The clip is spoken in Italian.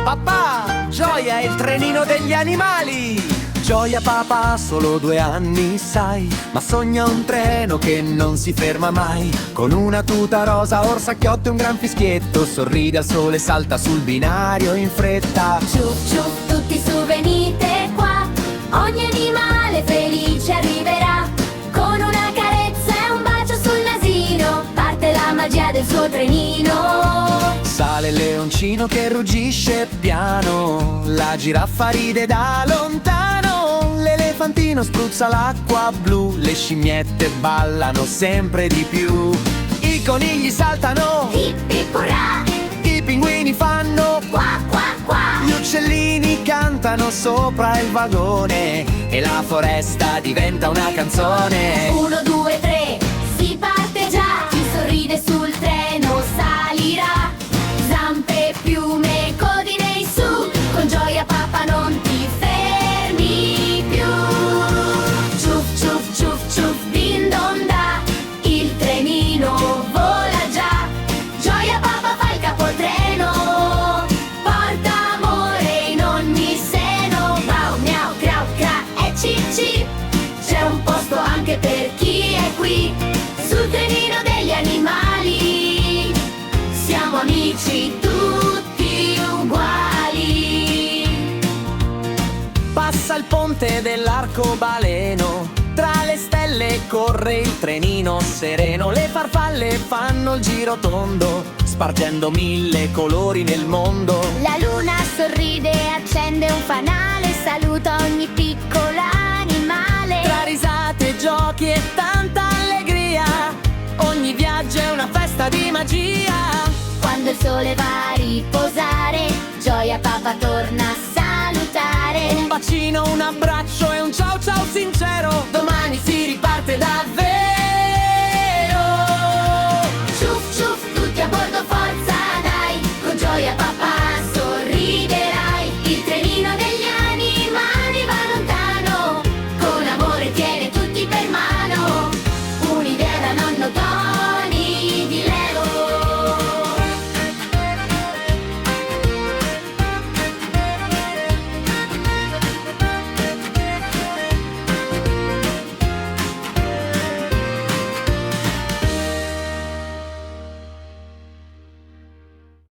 Papà, Gioia è il trenino degli animali. Gioia papà ha solo 2 anni, sai, ma sogna un treno che non si ferma mai. Con una tuta rosa, orsacchiotto e un gran fischietto, sorride al sole, salta sul binario in fretta. Ciuff ciuff, tutti su venite qua, ogni animale felice arriverà. Con una carezza e un bacio sul nasino, parte la magia del suo trenino. Sale il leoncino che ruggisce piano, la giraffa ride da lontano, l'elefantino spruzza l'acqua blu, le scimmiette ballano sempre di più. I conigli saltano, Hip hip hurrà, i pinguini fanno, qua qua qua. gli uccellini cantano sopra il vagone e la foresta diventa una canzone. 1, 2, 3, si parte già, chi sorride sul treno salirà. Zampe, piume, codine in su, con Gioia papà non ti fermi più. Ciuff ciuff ciuff ciuff, din don da, il trenino vola già. Gioia papà fa il capotreno, porta amore in ogni seno. Miau miau, crau cra e cip cip, c'è un posto anche per chi è qui. Sul trenino degli animali siamo amici tutti uguali. Passa il ponte dell'arcobaleno, tra le stelle corre il trenino sereno. Le farfalle fanno il giro tondo, spargendo 1000 colori nel mondo. La luna sorride e accende un fanale, saluta ogni piccolo animale. Tra risate, giochi e tanta allegria, ogni viaggio è una festa di magia. Quando il sole va a riposare, Gioia papà torna a salutare. Un bacino, un abbraccio e un ciao ciao sincero, domani si riparte davvero.